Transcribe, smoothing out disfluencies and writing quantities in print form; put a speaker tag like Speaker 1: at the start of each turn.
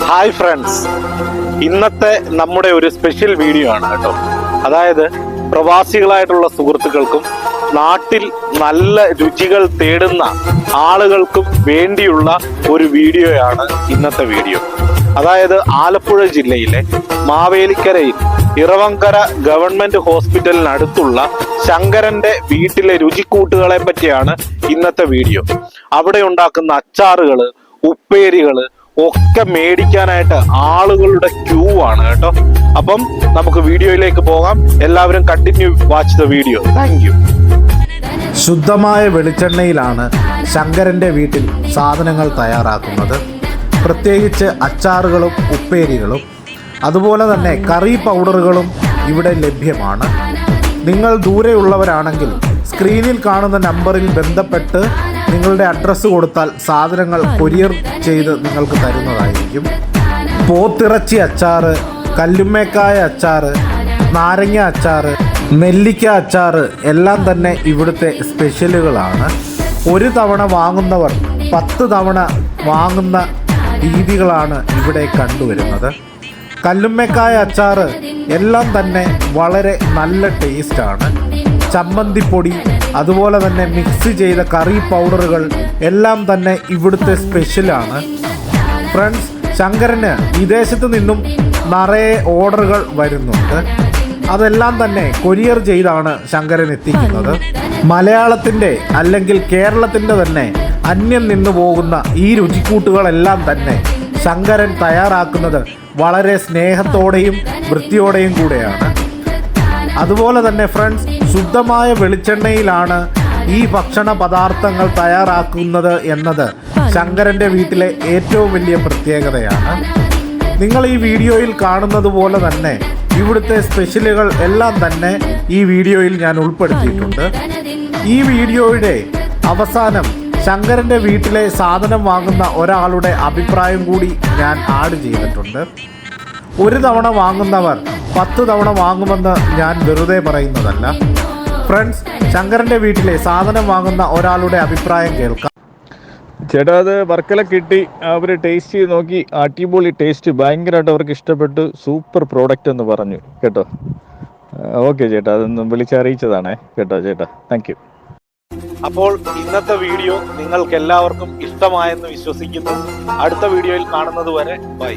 Speaker 1: Hi friends, ഇന്നത്തെ നമ്മുടെ ഒരു സ്പെഷ്യൽ വീഡിയോ ആണ് കേട്ടോ. അതായത് പ്രവാസികളായിട്ടുള്ള സുഹൃത്തുക്കൾക്കും നാട്ടിൽ നല്ല രുചികൾ തേടുന്ന ആളുകൾക്കും വേണ്ടിയുള്ള ഒരു വീഡിയോയാണ് ഇന്നത്തെ വീഡിയോ. അതായത് ആലപ്പുഴ ജില്ലയിലെ മാവേലിക്കരയിൽ ഇറവങ്കര ഗവൺമെന്റ് ഹോസ്പിറ്റലിനടുത്തുള്ള ശങ്കരന്റെ വീട്ടിലെ രുചിക്കൂട്ടുകളെ പറ്റിയാണ് ഇന്നത്തെ വീഡിയോ. അവിടെ ഉണ്ടാക്കുന്ന അച്ചാറുകള്, ഉപ്പേരികള് ഒക്കെ മേടിക്കാനായിട്ട് ആളുകളുടെ ക്യൂ ആണ് കേട്ടോ. അപ്പം നമുക്ക് വീഡിയോയിലേക്ക് പോകാം. എല്ലാവരും continue watch the video. Thank you.
Speaker 2: ശുദ്ധമായ വെളിച്ചെണ്ണയിലാണ് ശങ്കരൻ്റെ വീട്ടിൽ സാധനങ്ങൾ തയ്യാറാക്കുന്നത്. പ്രത്യേകിച്ച് അച്ചാറുകളും ഉപ്പേരികളും അതുപോലെ തന്നെ കറി പൗഡറുകളും ഇവിടെ ലഭ്യമാണ്. നിങ്ങൾ ദൂരെയുള്ളവരാണെങ്കിൽ സ്ക്രീനിൽ കാണുന്ന നമ്പറിൽ ബന്ധപ്പെട്ട് നിങ്ങളുടെ അഡ്രസ്സ് കൊടുത്താൽ സാധനങ്ങൾ കൊറിയർ ചെയ്ത് നിങ്ങൾക്ക് തരുന്നതായിരിക്കും. പോത്തിറച്ചി അച്ചാറ്, കല്ലുമ്മേക്കായ അച്ചാറ്, നാരങ്ങ അച്ചാറ്, നെല്ലിക്ക അച്ചാറ് എല്ലാം തന്നെ ഇവിടുത്തെ സ്പെഷ്യലുകളാണ്. ഒരു തവണ വാങ്ങുന്നവർ 10 തവണ വാങ്ങുന്ന രീതികളാണ് ഇവിടെ കണ്ടുവരുന്നത്. കല്ലുമ്മേക്കായ അച്ചാറ് എല്ലാം തന്നെ വളരെ നല്ല ടേസ്റ്റാണ്. ചമ്മന്തിപ്പൊടി അതുപോലെ തന്നെ മിക്സ് ചെയ്ത കറി പൗഡറുകൾ എല്ലാം തന്നെ ഇവിടുത്തെ സ്പെഷ്യലാണ്. ഫ്രണ്ട്സ്, ശങ്കരന് വിദേശത്ത് നിന്നും നിറയെ ഓർഡറുകൾ വരുന്നുണ്ട്. അതെല്ലാം തന്നെ കൊറിയർ ചെയ്താണ് ശങ്കരൻ എത്തിക്കുന്നത്. മലയാളത്തിൻ്റെ അല്ലെങ്കിൽ കേരളത്തിൻ്റെ തന്നെ അന്യം നിന്നു പോകുന്ന ഈ രുചിക്കൂട്ടുകളെല്ലാം തന്നെ ശങ്കരൻ തയ്യാറാക്കുന്നത് വളരെ സ്നേഹത്തോടെയും വൃത്തിയോടെയും കൂടെയാണ്. അതുപോലെ തന്നെ ഫ്രണ്ട്സ്, ശുദ്ധമായ വെളിച്ചെണ്ണയിലാണ് ഈ ഭക്ഷണ പദാർത്ഥങ്ങൾ തയ്യാറാക്കുന്നത് എന്നത് ശങ്കരൻ്റെ വീട്ടിലെ ഏറ്റവും വലിയ പ്രത്യേകതയാണ്. നിങ്ങൾ ഈ വീഡിയോയിൽ കാണുന്നത് പോലെ തന്നെ ഇവിടുത്തെ സ്പെഷ്യലുകൾ എല്ലാം തന്നെ ഈ വീഡിയോയിൽ ഞാൻ ഉൾപ്പെടുത്തിയിട്ടുണ്ട്. ഈ വീഡിയോയുടെ അവസാനം ശങ്കരൻ്റെ വീട്ടിലെ സാധനം വാങ്ങുന്ന ഒരാളുടെ അഭിപ്രായം കൂടി ഞാൻ ആഡ് ചെയ്തിട്ടുണ്ട്. ഒരു തവണ വാങ്ങുന്നവർ 10 തവണ വാങ്ങുമെന്ന് ഞാൻ വെറുതെ പറയുന്നതല്ല. ഫ്രണ്ട്സ്, ശങ്കരൻ്റെ വീട്ടിലെ സാധനം വാങ്ങുന്ന ഒരാളുടെ അഭിപ്രായം കേൾക്കാം.
Speaker 3: ചേട്ടാ, അത് വർക്കല കിട്ടി. അവർ ടേസ്റ്റ് ചെയ്ത് നോക്കി, അടിപൊളി ടേസ്റ്റ്, ഭയങ്കരമായിട്ട് അവർക്ക് ഇഷ്ടപ്പെട്ടു, സൂപ്പർ പ്രോഡക്റ്റ് എന്ന് പറഞ്ഞു കേട്ടോ. ഓക്കെ ചേട്ടാ, അതൊന്ന് വിളിച്ചറിയിച്ചതാണേ കേട്ടോ ചേട്ടാ. Thank you.
Speaker 1: അപ്പോൾ ഇന്നത്തെ വീഡിയോ നിങ്ങൾക്ക് എല്ലാവർക്കും ഇഷ്ടമായെന്ന് വിശ്വസിക്കുന്നു. അടുത്ത വീഡിയോയിൽ കാണുന്നത് വരെ ബൈ.